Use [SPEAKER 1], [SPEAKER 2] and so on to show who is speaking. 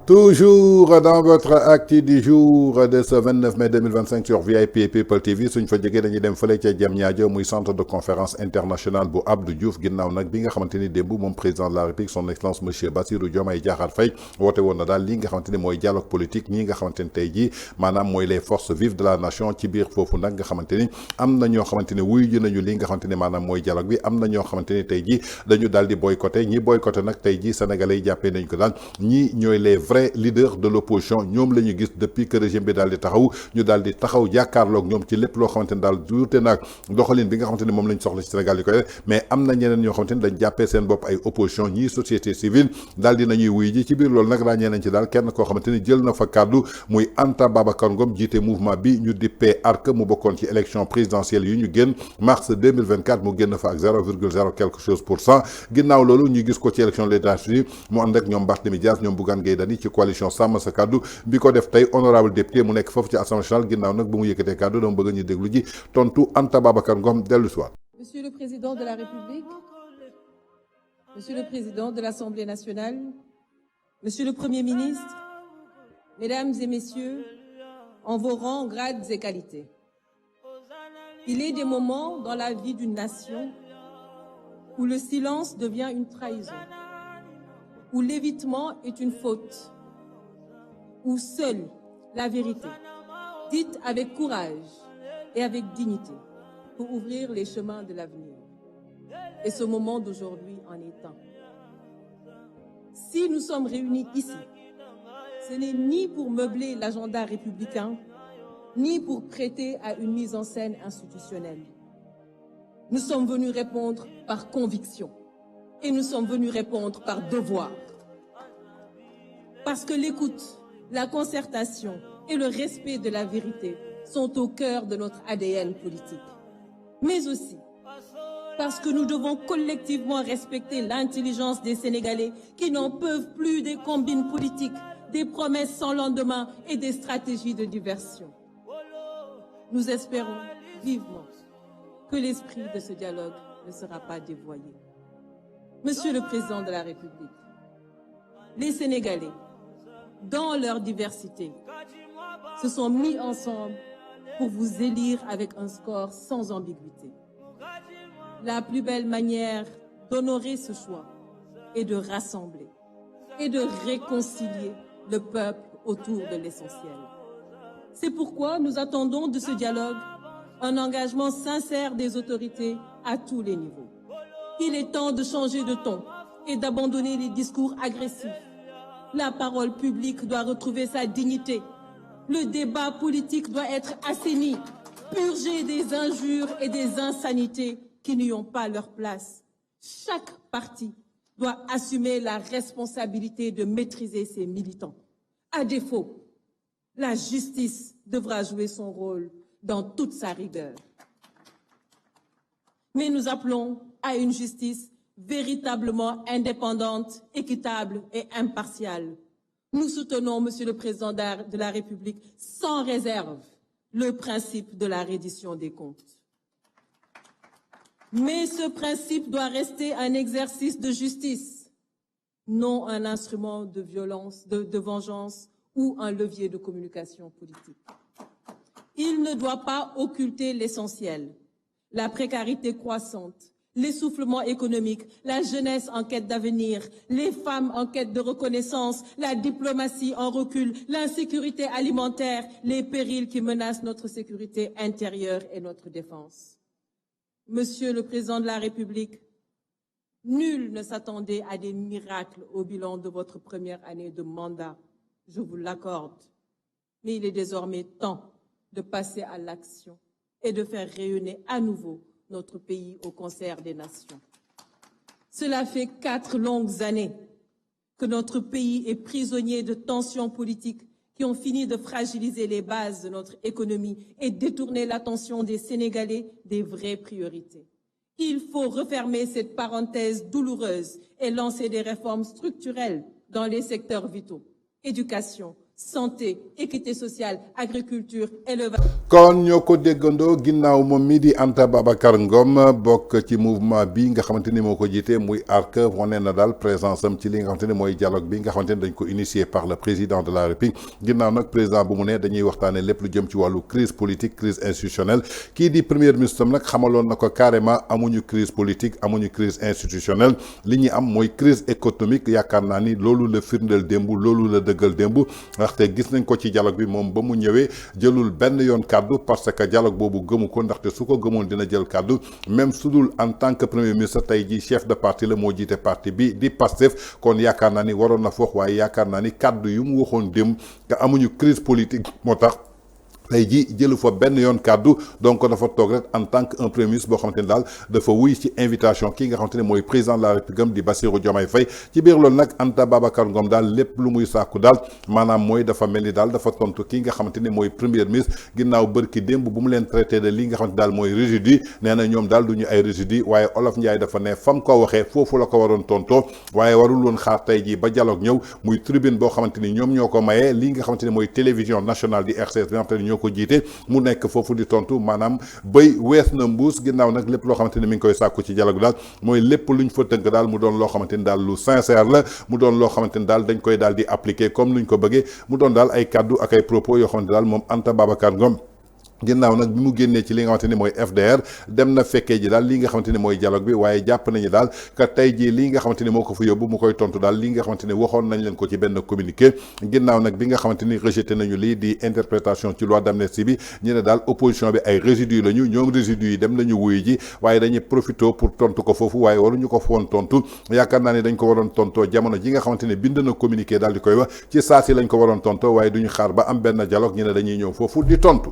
[SPEAKER 1] Toujours dans votre acte du jour de ce 29 mai 2025 sur VIP et People TV suñ fa jógee dañuy dem fële ca Diamniadio muy centre de conférence international bu Abdou Diouf ginnaaw nag bi nga xamante ni démb moom président de la République son excellence monsieur Bassirou Diomaye Diakhar Faye woote woon na daal li nga xamante ni mooy dialogue politique ñi nga xamante ni tey jii maanaam mooy les forces vives de la nation ci biir foofu nag nga xamante ni am na ñoo xamante ni wuyu ji nañu li nga xamante ni maanaam mooy dialogue bi am na ñoo xamante ni tey jii dañu daal di boycotté ñi boycotté nag tey jii sénégalais yi jàppee nañ ko daal ñi ñooy les vrais leaders de l'opposition ñoom la ñu gis depuis que régime bi daal di taxaw ñu daal di taxaw jàkkaarloog ñoom ci lépp loo xamante ni daal duute naag doxalin bi nga xamante ni moom lañ soxla ci Sénégal yi koy def mais am na ñeneen ñoo xamante ni dañ jàppee seen bopp ay opposition ñii société civile daal di nañuy wuy ji ci biir loolu nag ràññee nañ ci daal kenn koo xamante ni jël na fa kàddu muy Anta Babacar Ngom jiite mouvement bi ñu dippee ARC mu bokkoon ci élection présidentielle yu ñu génn mars 2024 mu génn fa ak 0,0 quelque chose pour cent ginnaaw loolu ñu gis ko ci élection législative mu ànd ak ñoom Barthélémy Dias ñoom Bougane Gueye Dany ci coalition Sàmm Sa Kàddu bi ko def tey honorable député mu nekk foofu ci assemblée nationale ginnaaw nag bu mu yëkkatee kàddu dama bëgg ñu déglu ji tontu Anta Babacar Ngom dellu si waat.
[SPEAKER 2] Monsieur le Président de la République, Monsieur le Président de l'Assemblée nationale, Monsieur le Premier ministre, Mesdames et Messieurs, en vos rangs, grades et qualités, il est des moments dans la vie d'une nation où le silence devient une trahison, où l'évitement est une faute, où seule la vérité, dite avec courage et avec dignité, peut ouvrir les chemins de l'avenir. Et ce moment d'aujourd'hui en est un. Si nous sommes réunis ici, ce n'est ni pour meubler l'agenda républicain, ni pour prêter à une mise en scène institutionnelle. Nous sommes venus répondre par conviction et nous sommes venus répondre par devoir. Parce que l'écoute, la concertation et le respect de la vérité sont au cœur de notre ADN politique. Mais aussi parce que nous devons collectivement respecter l'intelligence des Sénégalais qui n'en peuvent plus des combines politiques, des promesses sans lendemain et des stratégies de diversion. Nous espérons vivement que l'esprit de ce dialogue ne sera pas dévoyé. Monsieur le Président de la République, les Sénégalais, dans leur diversité, se sont mis ensemble pour vous élire avec un score sans ambiguïté. La plus belle manière d'honorer ce choix est de rassembler et de réconcilier le peuple autour de l'essentiel. C'est pourquoi nous attendons de ce dialogue un engagement sincère des autorités à tous les niveaux. Il est temps de changer de ton et d'abandonner les discours agressifs. La parole publique doit retrouver sa dignité. Le débat politique doit être assaini, purgé des injures et des insanités qui n'y ont pas leur place. Chaque parti doit assumer la responsabilité de maîtriser ses militants. À défaut, la justice devra jouer son rôle dans toute sa rigueur. Mais nous appelons à une justice véritablement indépendante, équitable et impartiale. Nous soutenons, Monsieur le Président de la République, sans réserve, le principe de la reddition des comptes. Mais ce principe doit rester un exercice de justice, non un instrument de violence, de vengeance ou un levier de communication politique. Il ne doit pas occulter l'essentiel, la précarité croissante, l'essoufflement économique, la jeunesse en quête d'avenir, les femmes en quête de reconnaissance, la diplomatie en recul, l'insécurité alimentaire, les périls qui menacent notre sécurité intérieure et notre défense. Monsieur le Président de la République, nul ne s'attendait à des miracles au bilan de votre première année de mandat, je vous l'accorde. Mais il est désormais temps de passer à l'action et de faire rayonner à nouveau notre pays au concert des nations. Cela fait 4 longues années que notre pays est prisonnier de tensions politiques qui ont fini de fragiliser les bases de notre économie et détourner l'attention des Sénégalais des vraies priorités. Il faut refermer cette parenthèse douloureuse et lancer des réformes structurelles dans les secteurs vitaux, éducation, santé, équité sociale, agriculture, élevage.
[SPEAKER 1] kon ñoo ko déggandoo ginnaaw moom mi di Anta Babacar Ngom bokk ci mouvement bi nga xamante ni moo ko jiite muy ARC wane na daal présence am ci li nga xamante ni mooy dialogue bi nga xamante ni dañ ko initié par le président de la République ginnaaw nag président bu mu ne dañuy waxtaanee lépp lu jëm ci wàllu crise politique crise institutionnelle kii di premier ministre am nag xamaloon na ko carrément amuñu crise politique amuñu crise institutionnelle li ñu am mooy crise économique yaakaar naa ni loolu la firndeel démb loolu la dëggal démb ndaxte gis nañ ko ci dialogue bi moom ba mu ñëwee jëlul benn yoon kàddu parce que dialogue boobu gëmu ko ndaxte su ko gëmoon dina jël kàddu même su dul en tant que premier ministre tey jii chef de parti la moo jiite parti bi di Pastef kon yaakaar naa ni waroon na foox waaye yaakaar naa ni kàddu yu mu waxoon démb que amuñu crise politique moo tax tey ji jëlu fa benn yoon kàddu donc dafa toog rek en tant que un premier ministre boo xamante ni daal dafa wuy ci invitation kii nga xamante ne mooy président de la République di Bassirou Diomaye Faye ci biir loolu nag Anta Babacar Ngom daal lépp lu muy sàkku daal maanaam mooy dafa mel ni daal dafa tontu kii nga xamante ne mooy premier ministre ginnaaw bërki démb bu mu leen traité de li nga xamante daal mooy résidu nee na ñoom daal du ñu ay résidu waaye Olof Ndiaye dafa ne fam ko waxee foofu la ko waroon tontoo waaye warul woon xaar tey ji ba dialogue ñëw muy tribune boo xamante ni ñoom ñoo ko mayee li nga xamante ne mooy télévision nationale di RCS bi nga xamante ne ñoo ko jiite mu nekk foofu di tontu maanaam béy wees na mbuus ginnaaw nag lépp loo xamante ni mi ngi koy sàkku ci dialogue daal mooy lépp luñ fa tënk daal mu doon loo xamante ni daal lu sincère la mu doon loo xamante ni daal dañ koy daal di appliquer comme luñ ko bëggee mu doon daal ay kaddu ak ay propos yoo xamante daal moom Anta Babacar Ngom ginnaaw nag bi mu génnee ci li nga xamante ni mooy FDR dem na fekkee ji daal li nga xamante ni mooy dialogue bi waaye jàpp nañu daal que tey jii lii nga xamante ni moo ko fa yóbbu mu koy tontu daal li nga xamante ni waxoon nañ leen ko ci benn communiqué ginnaaw nag bi nga xamante ni rejeté nañu lii di interprétation ci loi d'amnistie bi ñu ne daal opposition bi ay résidus lañu ñoom résidus yi dem nañu wuyu ji waaye dañuy profité pour tontu ko foofu waaye waruñu ko foon tontu yaakaar naa ne dañ ko waroon tontoo jamono ji nga xamante ni bind na communiqué daal di koy wax ci saa si lañ ko waroon tontoo waaye duñu xaar ba am benn dialogue ñu ne dañuy ñëw foofu di tontu.